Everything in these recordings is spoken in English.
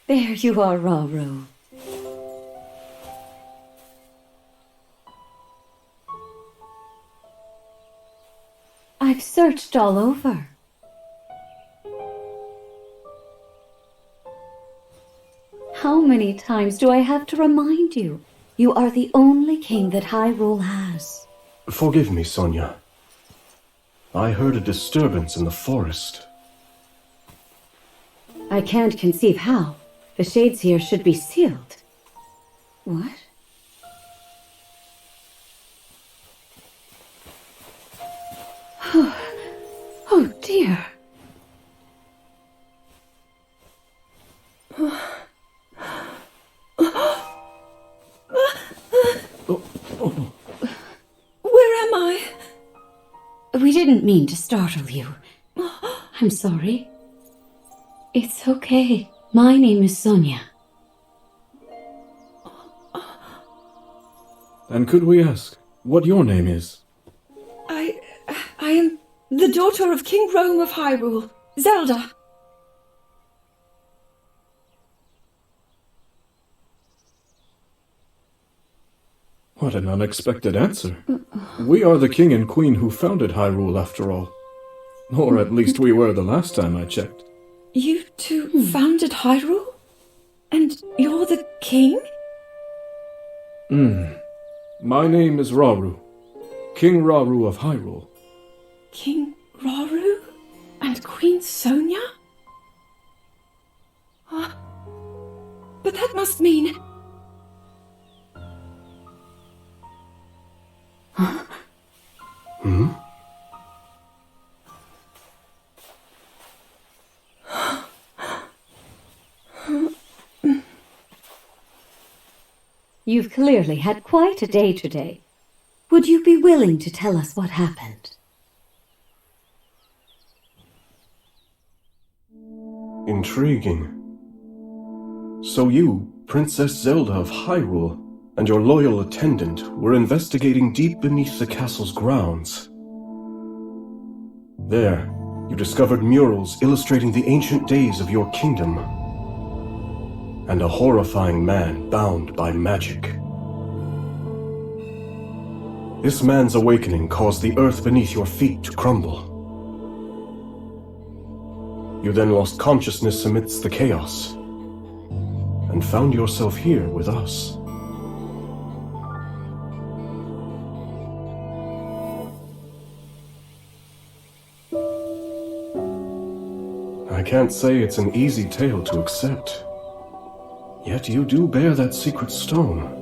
There you are, Rauru. I've searched all over. How many times do I have to remind you? You are the only king that Hyrule has. Forgive me, Sonia. I heard a disturbance in the forest. I can't conceive how. The shades here should be sealed. What? Oh dear. Where am I? We didn't mean to startle you. I'm sorry. It's okay. My name is Sonia. And could we ask what your name is? I am the daughter of King Rome of Hyrule, Zelda. What an unexpected answer. We are the king and queen who founded Hyrule, after all. Or at least we were the last time I checked. You two founded Hyrule? And you're the king? My name is Rauru, King Rauru of Hyrule. King Rauru? And Queen Sonia? But that must mean... You've clearly had quite a day today. Would you be willing to tell us what happened? Intriguing. So you, Princess Zelda of Hyrule, and your loyal attendant were investigating deep beneath the castle's grounds. There, you discovered murals illustrating the ancient days of your kingdom, and a horrifying man bound by magic. This man's awakening caused the earth beneath your feet to crumble. You then lost consciousness amidst the chaos, and found yourself here with us. I can't say it's an easy tale to accept. Yet you do bear that secret stone.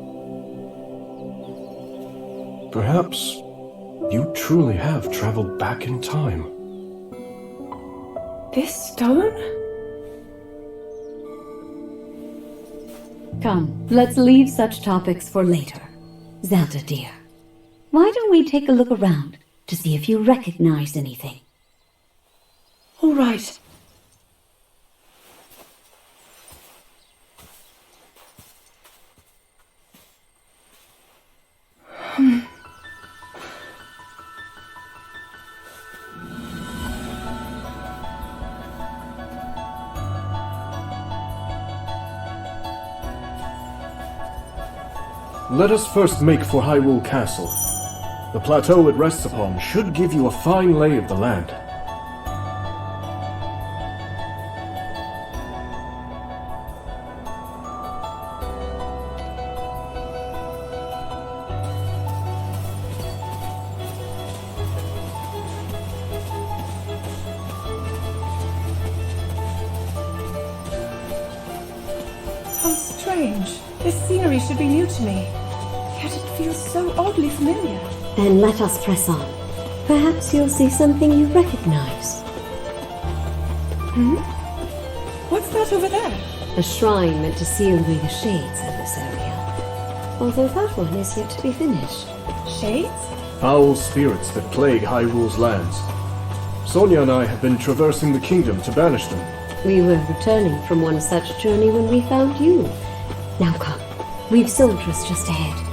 Perhaps you truly have traveled back in time. This stone? Come, let's leave such topics for later. Zelda, dear, why don't we take a look around to see if you recognize anything? All right. Let us first make for Hyrule Castle. The plateau it rests upon should give you a fine lay of the land. How strange. This scenery should be new to me. Yet it feels so oddly familiar. Then let us press on. Perhaps you'll see something you recognize. What's that over there? A shrine meant to seal away the shades of this area. Although that one is yet to be finished. Shades? Foul spirits that plague Hyrule's lands. Sonia and I have been traversing the kingdom to banish them. We were returning from one such journey when we found you. Now come. We've soldiers just ahead.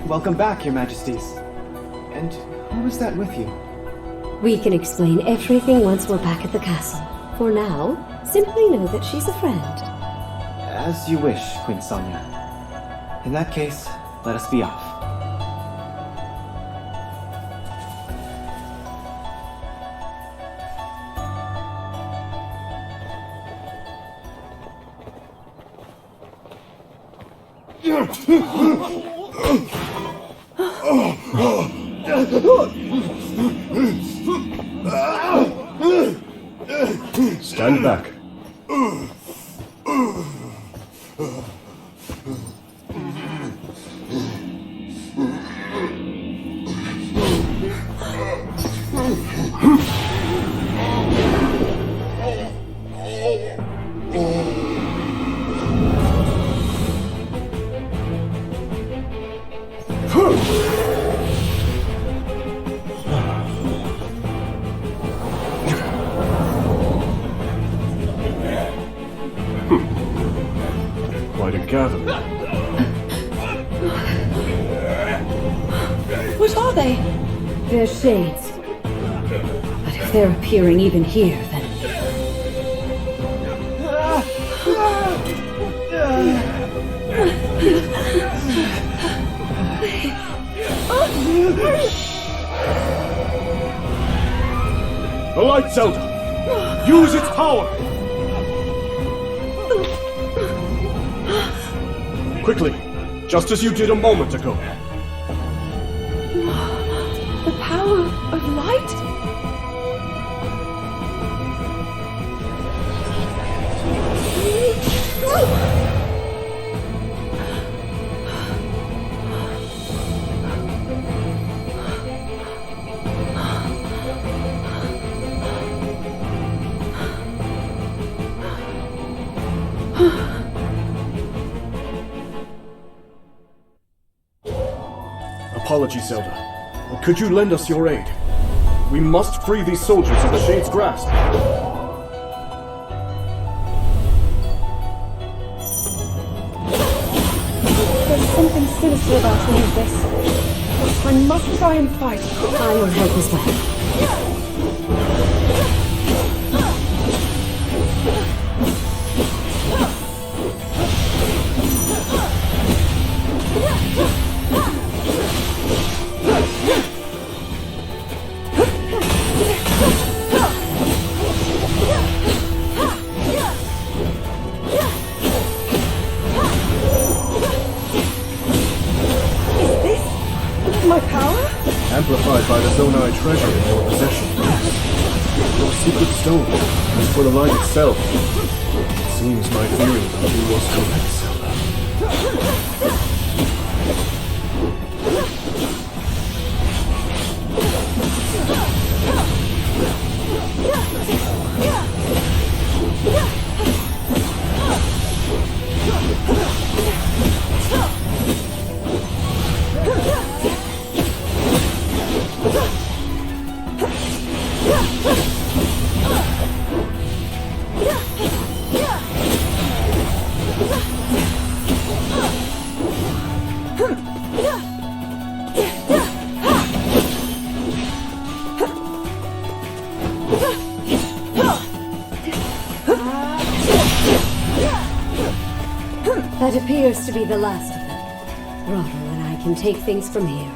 Welcome back, Your Majesties. And who was that with you? We can explain everything once we're back at the castle. For now, simply know that she's a friend. As you wish, Queen Sonia. In that case, let us be off. Stand back. Quite a gathering. What are they? They're shades. But if they're appearing even here, then... The Light Zelda! Use its power! Quickly, just as you did a moment ago. The power of light? Apologies, Zelda. But could you lend us your aid? We must free these soldiers of the Shade's grasp. There's something sinister about all of this. I must try and fight. I will help as well. My power? Amplified by the Zonai treasure in your possession. Your secret stone, as for the light itself, it seems my theory about you was correct, Zelda. That appears to be the last of them. Roddle and I can take things from here.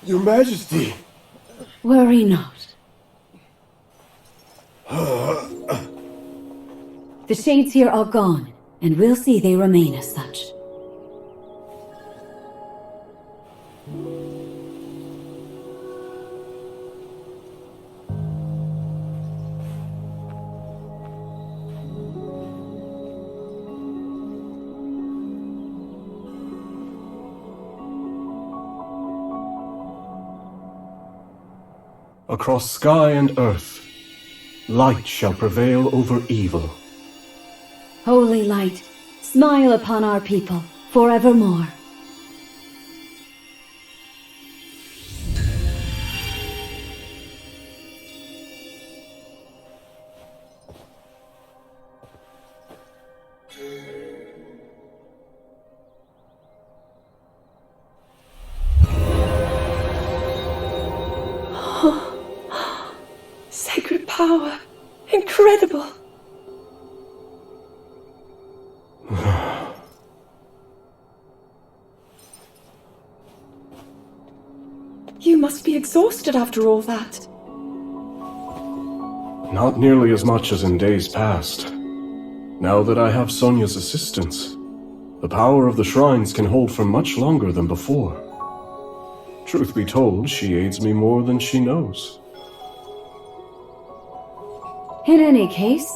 Your Majesty! Worry not. The shades here are gone, and we'll see they remain as such. Across sky and earth, light shall prevail over evil. Holy light, smile upon our people forevermore. power. Incredible. You must be exhausted after all that. Not nearly as much as in days past. Now that I have Sonia's assistance, the power of the shrines can hold for much longer than before. Truth be told, she aids me more than she knows. In any case,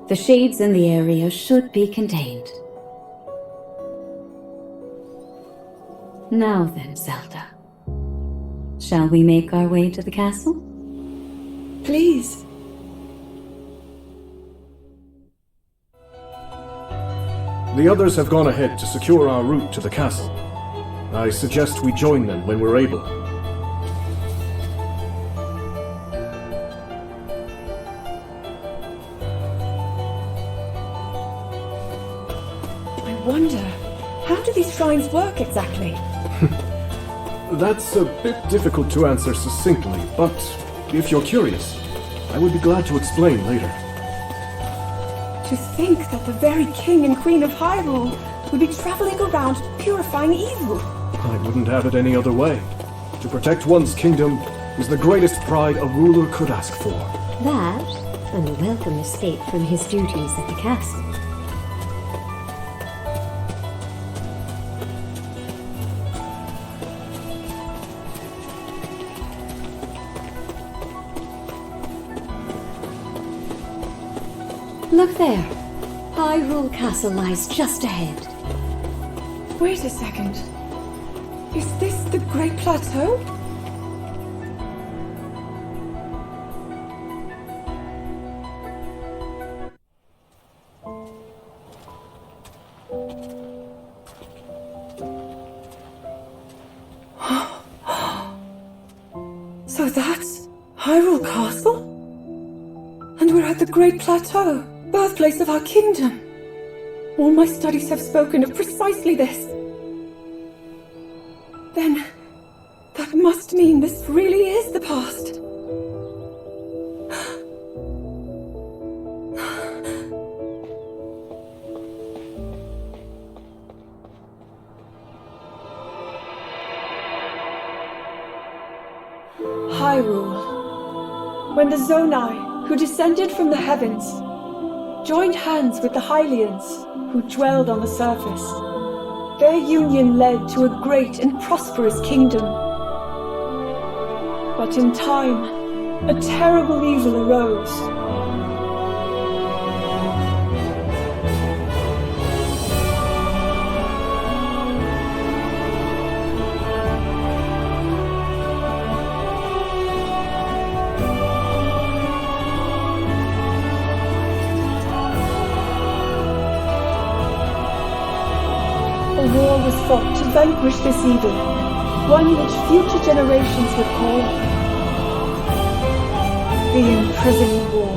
the shades in the area should be contained. Now then, Zelda. Shall we make our way to the castle? Please. The others have gone ahead to secure our route to the castle. I suggest we join them when we're able. I wonder, how do these shrines work exactly? That's a bit difficult to answer succinctly, but if you're curious, I would be glad to explain later. To think that the very king and queen of Hyrule would be traveling around purifying evil. I wouldn't have it any other way. To protect one's kingdom is the greatest pride a ruler could ask for. That, and a welcome escape from his duties at the castle. Look there. Hyrule Castle lies just ahead. Wait a second. Is this the Great Plateau? So that's Hyrule Castle? And we're at the Great Plateau, birthplace of our kingdom. All my studies have spoken of precisely this. Then, that must mean this really is the past. Hyrule. When the Zonai, who descended from the heavens, joined hands with the Hylians, who dwelled on the surface, their union led to a great and prosperous kingdom. But in time, a terrible evil arose. A war was fought to vanquish this evil, one which future generations would call the Imprisonment War.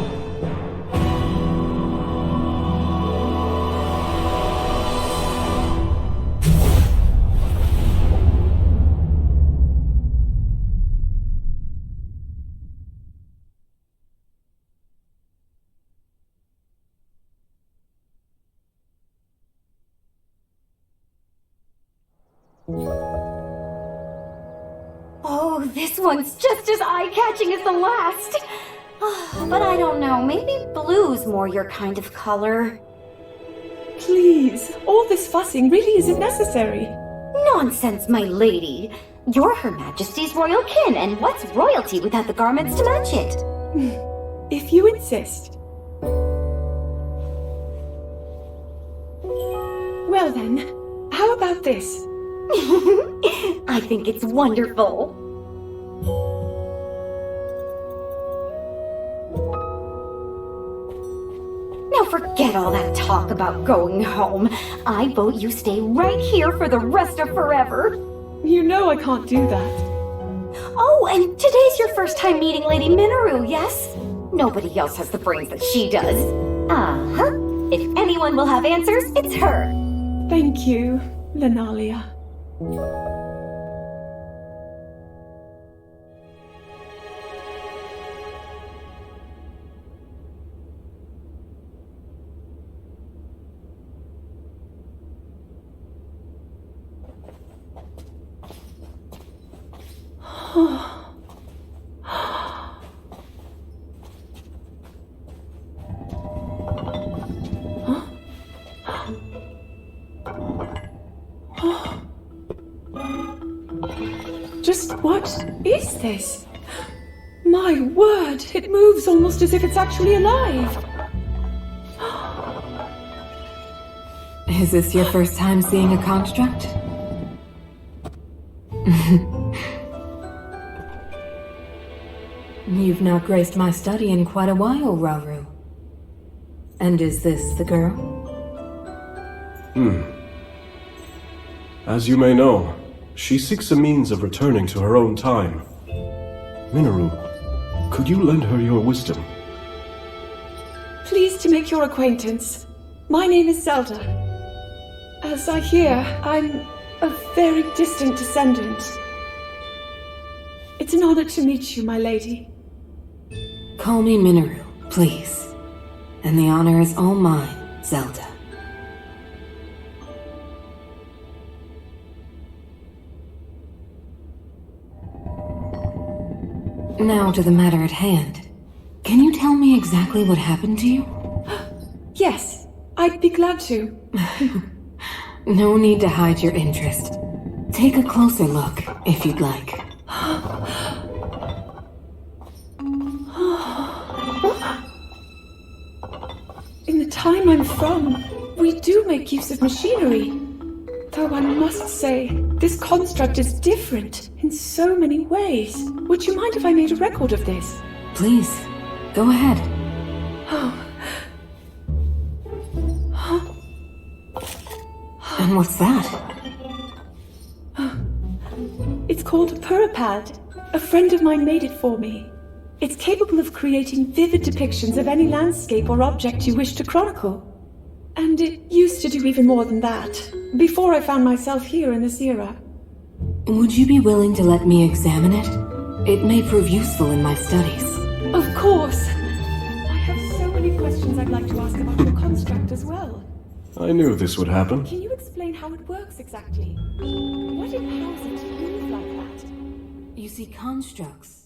Oh, this one's just as eye-catching as the last. But I don't know, maybe blue's more your kind of color. Please, all this fussing really isn't necessary. Nonsense, my lady. You're Her Majesty's royal kin, and what's royalty without the garments to match it? If you insist. Well then, how about this? I think it's wonderful. Now forget all that talk about going home. I vote you stay right here for the rest of forever. You know I can't do that. Oh, and today's your first time meeting Lady Minoru, yes? Nobody else has the brains that she does. Uh-huh. If anyone will have answers, it's her. Thank you, Lenalia. Just what is this? My word, it moves almost as if it's actually alive. Is this your first time seeing a construct? You've not graced my study in quite a while, Rauru. And is this the girl? As you may know, she seeks a means of returning to her own time. Minoru, could you lend her your wisdom? Pleased to make your acquaintance. My name is Zelda. As I hear, I'm a very distant descendant. It's an honor to meet you, my lady. Call me Minoru, please. And the honor is all mine, Zelda. Now to the matter at hand. Can you tell me exactly what happened to you? Yes, I'd be glad to. No need to hide your interest. Take a closer look, if you'd like. In the time I'm from, we do make use of machinery. Though I must say, this construct is different in so many ways. Would you mind if I made a record of this? Please, go ahead. And what's that? It's called a Purapad. A friend of mine made it for me. It's capable of creating vivid depictions of any landscape or object you wish to chronicle. And it used to do even more than that, before I found myself here in this era. Would you be willing to let me examine it? It may prove useful in my studies. Of course! I have so many questions I'd like to ask about your construct as well. I knew this would happen. Can you explain how it works exactly? What empowers it to move like that? You see, constructs.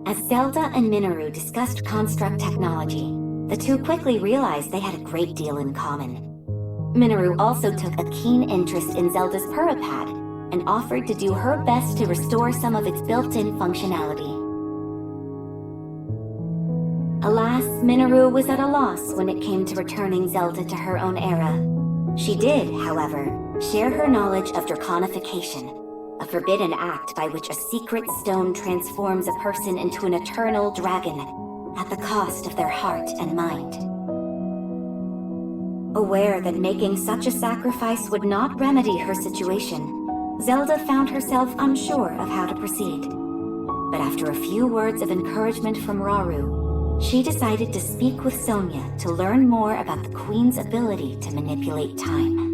As Zelda and Minoru discussed construct technology, the two quickly realized they had a great deal in common. Minoru also took a keen interest in Zelda's Purapad and offered to do her best to restore some of its built-in functionality. Alas, Minoru was at a loss when it came to returning Zelda to her own era. She did, however, share her knowledge of draconification, a forbidden act by which a secret stone transforms a person into an eternal dragon at the cost of their heart and mind. Aware that making such a sacrifice would not remedy her situation, Zelda found herself unsure of how to proceed. But after a few words of encouragement from Rauru, she decided to speak with Sonia to learn more about the Queen's ability to manipulate time.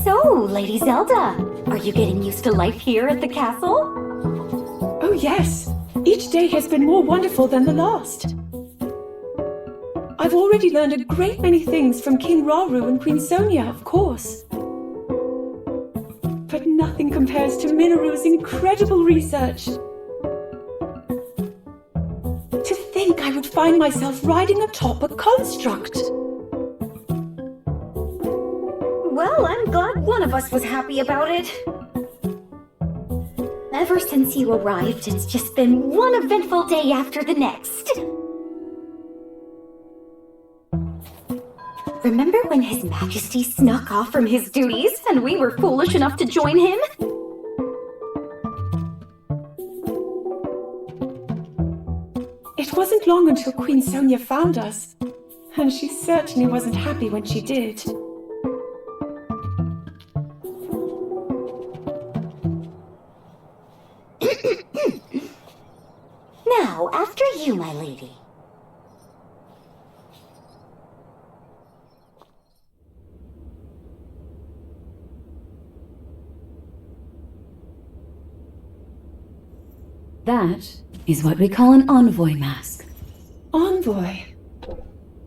So, Lady Zelda, are you getting used to life here at the castle? Oh yes, each day has been more wonderful than the last. I've already learned a great many things from King Rauru and Queen Sonia, of course. But nothing compares to Minoru's incredible research. To think I would find myself riding atop a construct. Well, I'm glad one of us was happy about it. Ever since you arrived, it's just been one eventful day after the next. Remember when His Majesty snuck off from his duties and we were foolish enough to join him? It wasn't long until Queen Sonia found us, and she certainly wasn't happy when she did. you, my lady. That is what we call an envoy mask. Envoy?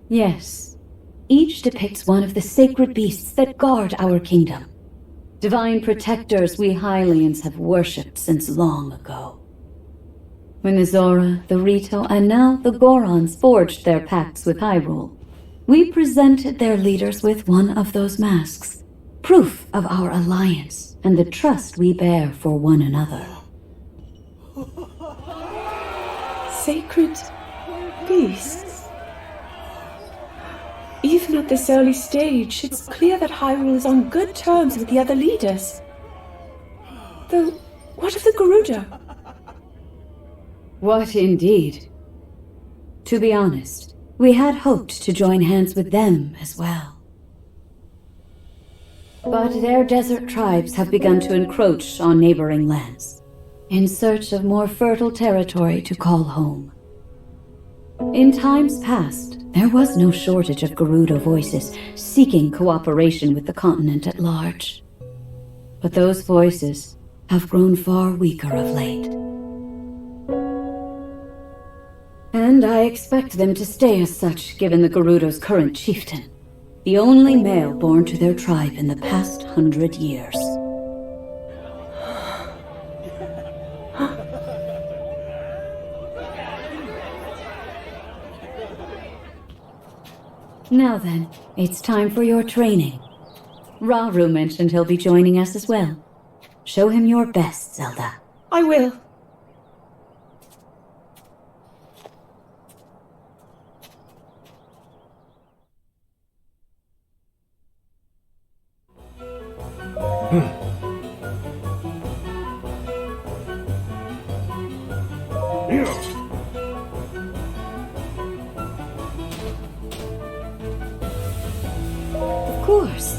Yes. Each depicts one of the sacred beasts that guard our kingdom. Divine protectors we Hylians have worshipped since long ago. When the Zora, the Rito, and now the Gorons forged their pacts with Hyrule, we presented their leaders with one of those masks, proof of our alliance and the trust we bear for one another. Sacred beasts? Even at this early stage, it's clear that Hyrule is on good terms with the other leaders. Though, what of the Garuda? What indeed? To be honest, we had hoped to join hands with them as well. But their desert tribes have begun to encroach on neighboring lands, in search of more fertile territory to call home. In times past, there was no shortage of Garuda voices seeking cooperation with the continent at large. But those voices have grown far weaker of late. And I expect them to stay as such given the Garuda's current chieftain, the only male born to their tribe in the past 100 years. Now then, it's time for your training. Rauru mentioned he'll be joining us as well. Show him your best, Zelda. I will. Of course.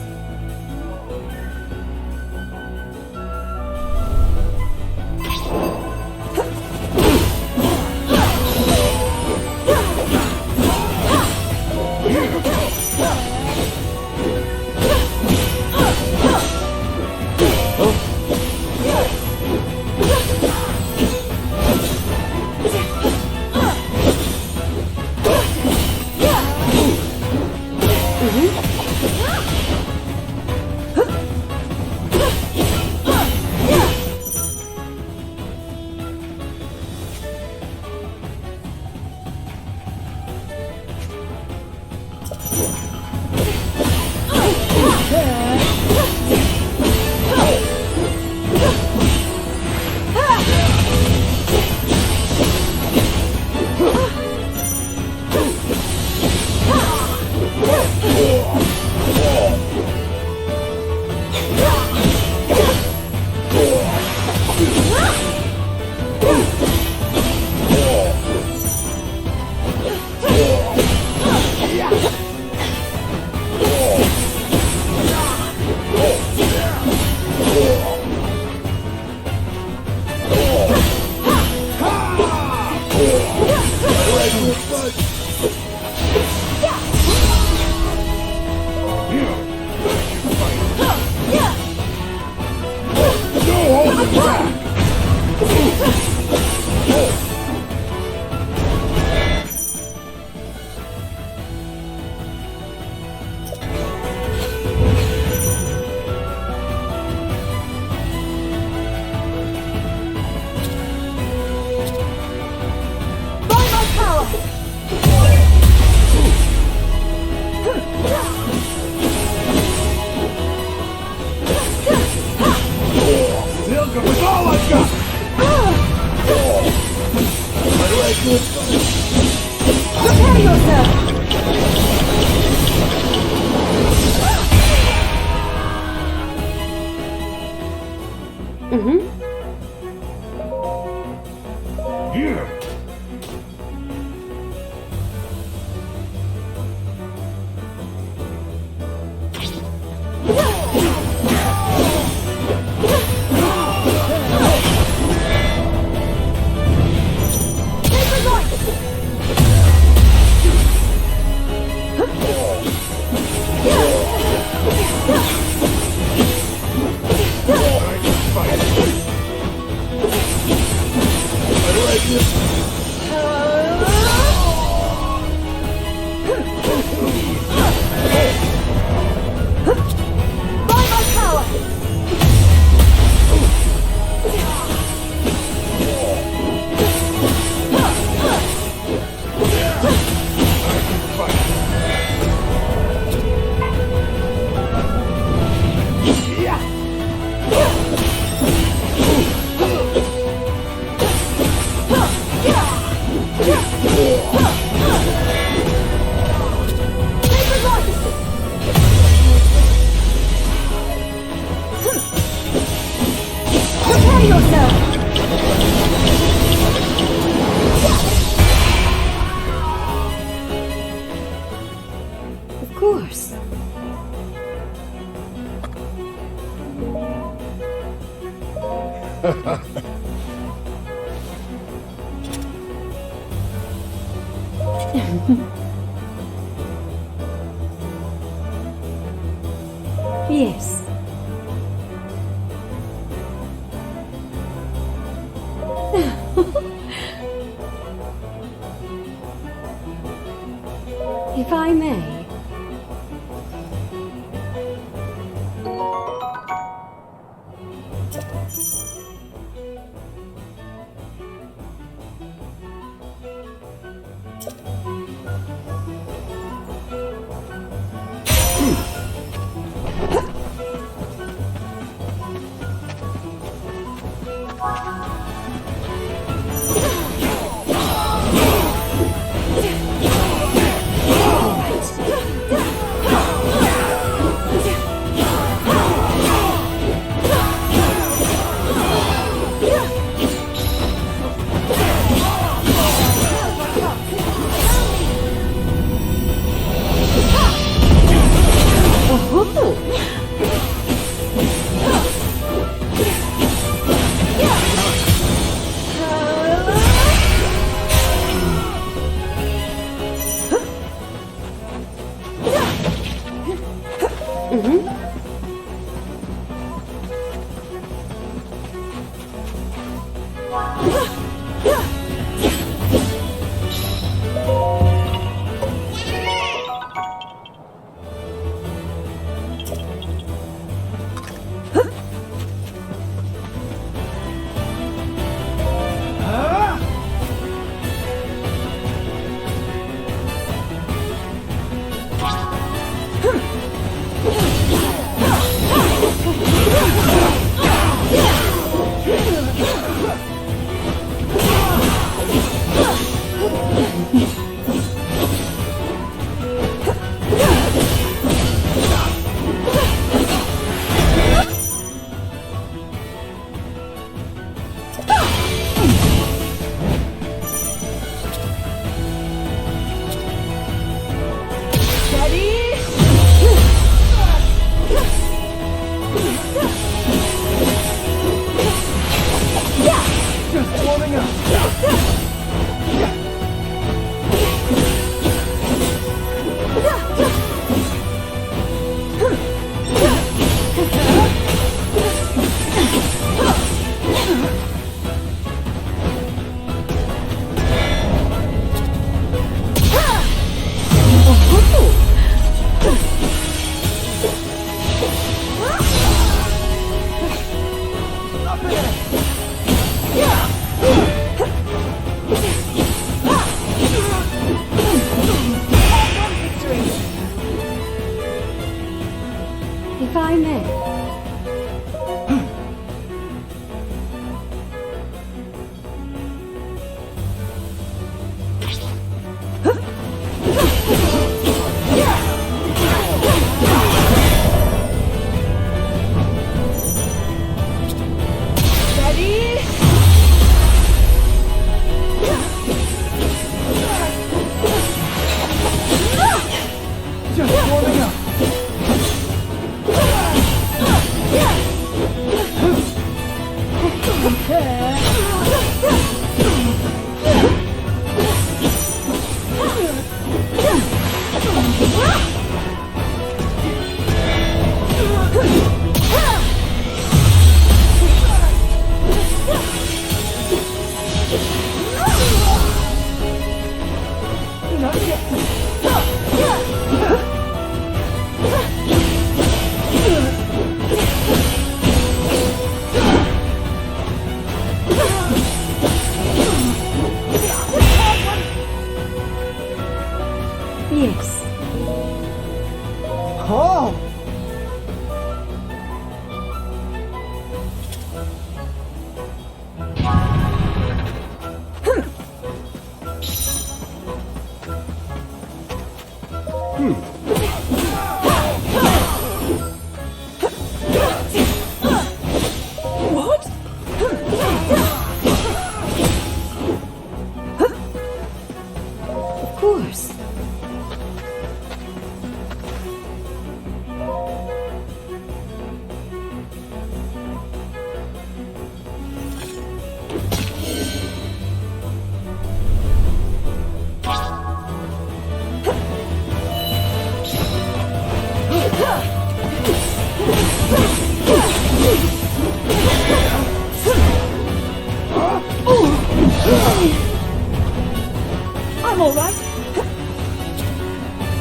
Yes. Yes. If I may. If I may. Yes. Oh! What? Of course. I'm all right.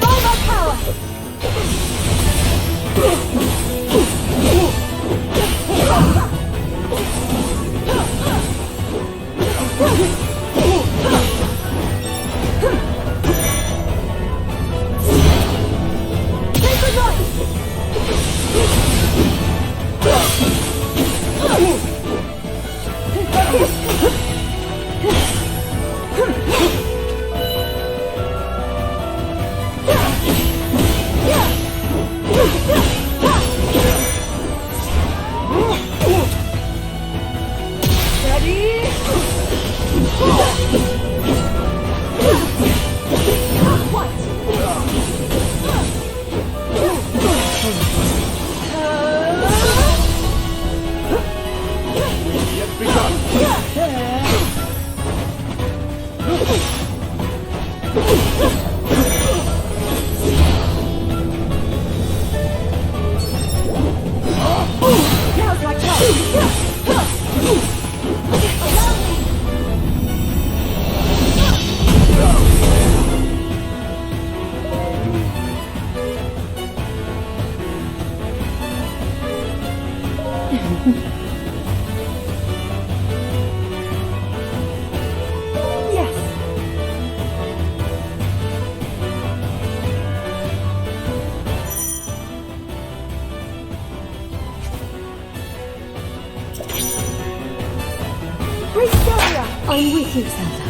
By my power. Sacred light. Now's my chance. Yes. Bristoria! I'm with you, Zelda.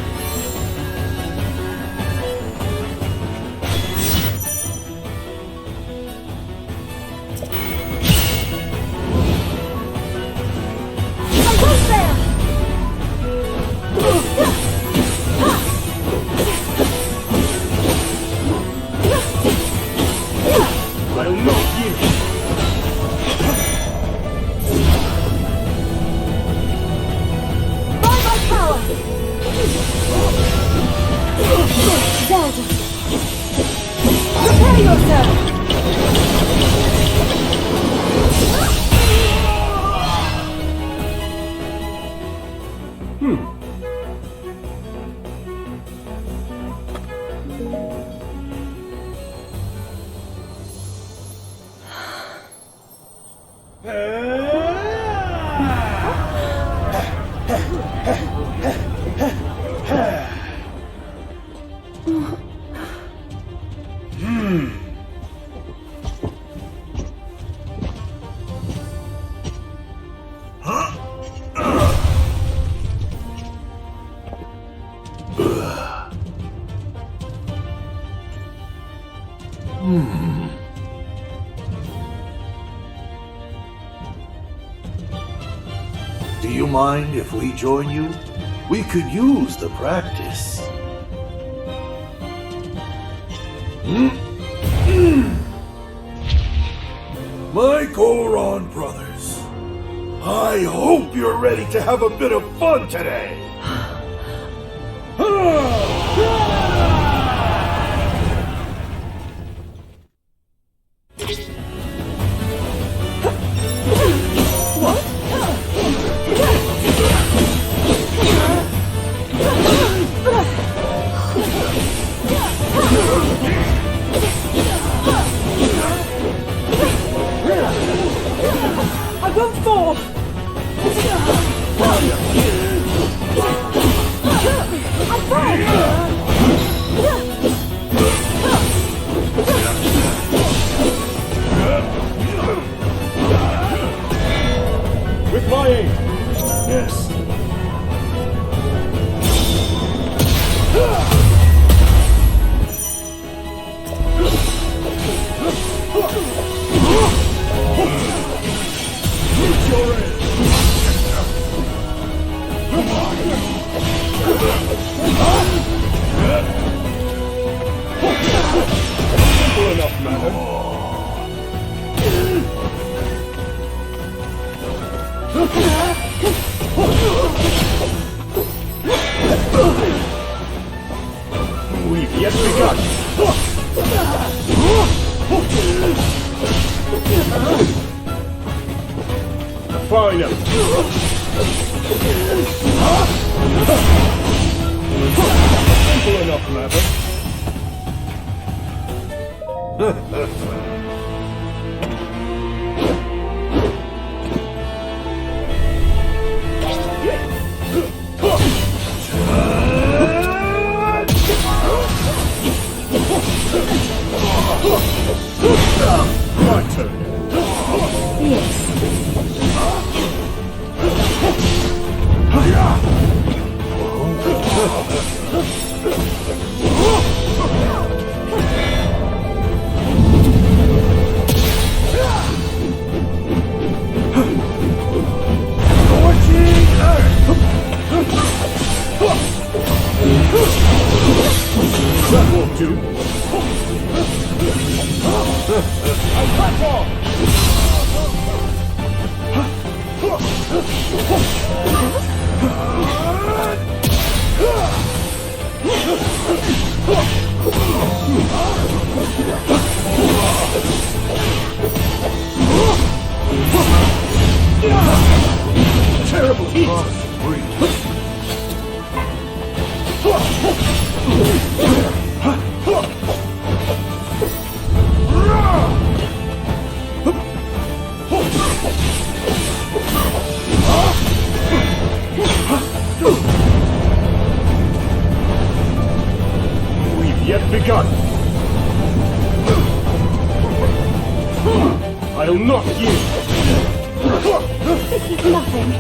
I'm close there! I'll not yield. By my power! Zelda! Prepare yourself! Do you mind if we join you? We could use the practice. My Goron brothers, I hope you're ready to have a bit of fun today. I won't fall! I'm fine! With my aid. Yes. Simple enough, madam. We've yet begun. Fine. Simple enough, Maverick. My turn. Yes. That won't do. Terrible heat. We've yet begun. I'll not yield. This is nothing.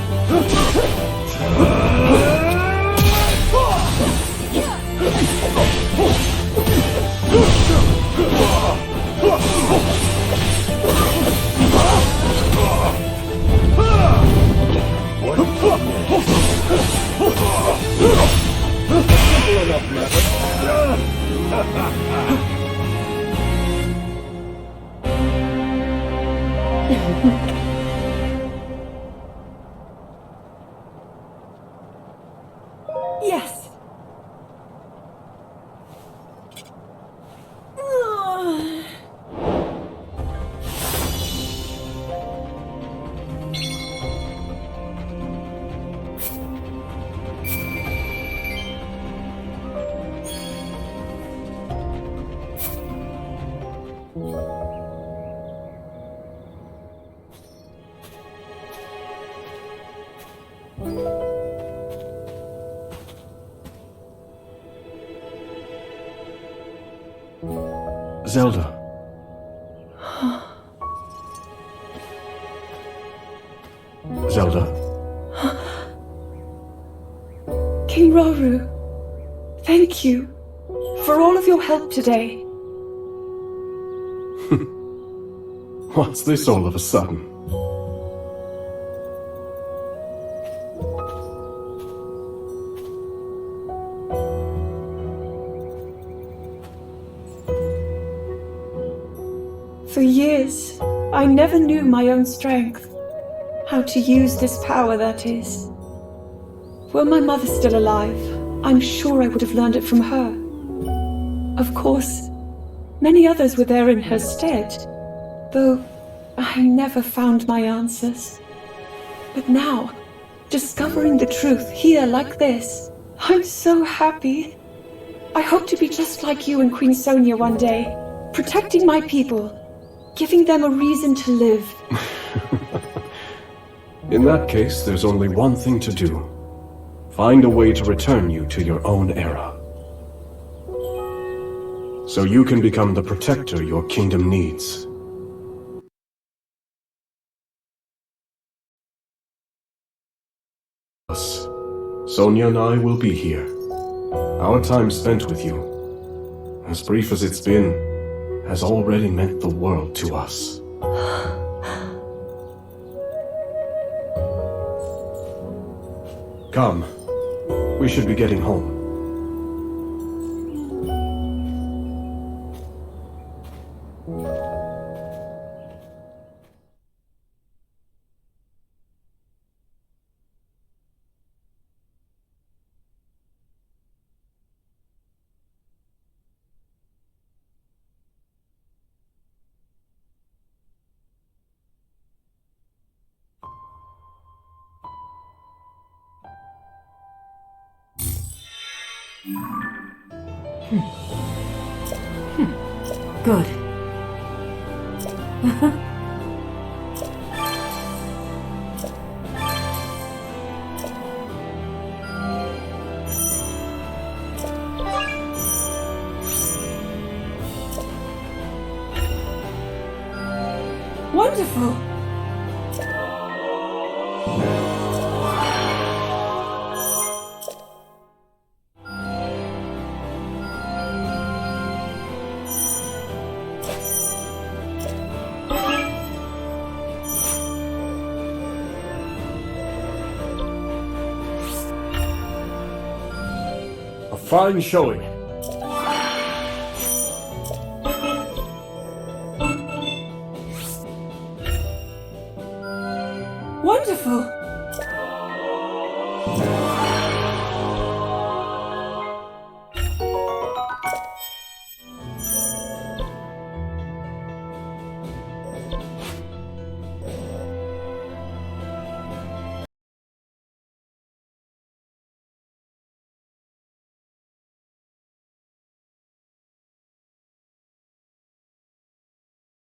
Simple enough, Maverick. Yes. Zelda. Zelda. King Rauru, thank you for all of your help today. What's this all of a sudden? For years, I never knew my own strength, how to use this power, that is. Were my mother still alive, I'm sure I would have learned it from her. Of course, many others were there in her stead, though I never found my answers. But now, discovering the truth here like this, I'm so happy. I hope to be just like you and Queen Sonia one day, protecting my people, giving them a reason to live. In that case, there's only one thing to do. Find a way to return you to your own era. So you can become the protector your kingdom needs. Sonia and I will be here. Our time spent with you, as brief as it's been, has already meant the world to us. Come. We should be getting home. Good. Wonderful! A fine showing. Wonderful!